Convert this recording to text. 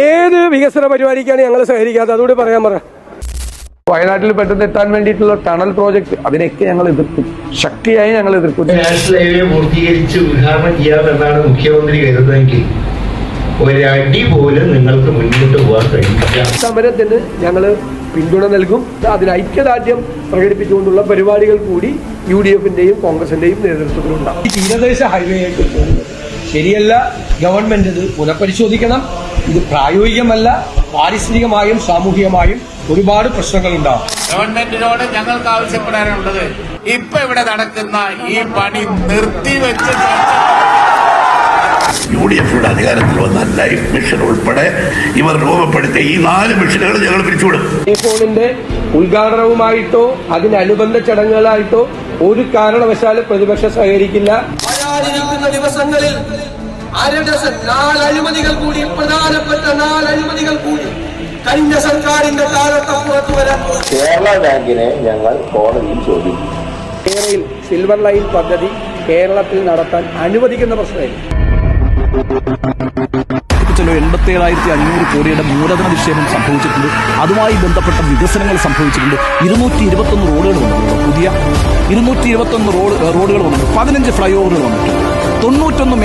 ഏത് വികസന പരിപാടിക്കാണ് ഞങ്ങൾ സഹകരിക്കാത്തത്? അതുകൂടി പറയാൻ പറ. വയനാട്ടിൽ പെട്ടെന്ന് എത്താൻ വേണ്ടിയിട്ടുള്ള ടണൽ പ്രോജക്ട്, അതിനൊക്കെ ഞങ്ങൾ എതിർക്കും, ശക്തിയായി ഞങ്ങൾ എതിർക്കും. നാഷണൽ ഹൈവേ പൂർത്തീകരിച്ച് ഉദ്ഘാടനം ചെയ്യാമെന്നാണ് മുഖ്യമന്ത്രി കരുതുന്നതെങ്കിൽ ഒരടി പോലും നിങ്ങൾക്ക് മുന്നോട്ട് പോകാൻ കഴിയില്ല. സമരത്തിന് ഞങ്ങൾ പിന്തുണ നൽകും. അതിന് ഐക്യദാർഢ്യം പ്രകടിപ്പിച്ചുകൊണ്ടുള്ള പരിപാടികൾ കൂടി UDF-ന്റെയും കോൺഗ്രസിന്റെയും നേതൃത്വത്തിലുണ്ടാകും. ഈ തീരദേശ ഹൈവേ ആയിട്ട് പോകുന്നത് ശരിയല്ല. ഗവൺമെന്റ് ഇത് പുനഃപരിശോധിക്കണം. ഇത് പ്രായോഗികമല്ല. പാരിസ്ഥിതികമായും സാമൂഹികമായും ഒരുപാട് പ്രശ്നങ്ങളുണ്ടാവും. ഗവൺമെന്റിനോട് ഞങ്ങൾക്ക് ആവശ്യപ്പെടാനുള്ളത്, ഇപ്പൊ ഇവിടെ നടക്കുന്ന ഈ പണി നിർത്തിവെച്ച് UDF-യുടെ അധികാരത്തിൽ വന്ന ലൈഫ് മിഷൻ ഉൾപ്പെടെ ഇവർ രൂപപ്പെടുത്തിയ ഈ 4 മിഷനുകൾ ഞങ്ങൾ പിരിച്ചുവിടും. ഈ ഫോണിന്റെ ഉദ്ഘാടനവുമായിട്ടോ അതിനനുബന്ധ ചടങ്ങുകളായിട്ടോ ഒരു കാരണവശാലും പ്രതിപക്ഷം സഹകരിക്കില്ല. വരാനിരിക്കുന്ന ദിവസങ്ങളിൽ 4 അഴിമതികൾ കൂടി, പ്രധാനപ്പെട്ട 4 അഴിമതികൾ കൂടി കഴിഞ്ഞ സർക്കാരിന്റെ കാലത്ത് പുറത്തു വരാൻ കേരള ബാങ്കിനെ ഞങ്ങൾ കോടതിയിൽ ചോദിക്കും. കേരളയിൽ സിൽവർ ലൈൻ പദ്ധതി കേരളത്തിൽ നടത്താൻ അനുവദിക്കുന്ന പ്രശ്നമില്ല. 87,500 കോടിയുടെ മൂലധന നിക്ഷേപം സംഭവിച്ചിട്ടുണ്ട്. അതുമായി ബന്ധപ്പെട്ട വികസനങ്ങൾ സംഭവിച്ചിട്ടുണ്ട്. 221 റോഡുകൾ വന്നിട്ടുണ്ട്. പുതിയ 221 റോഡുകൾ വന്നിട്ടുണ്ട്. 15 ഫ്ലൈ ഓവറുകൾ വന്നിട്ടുണ്ട്. 91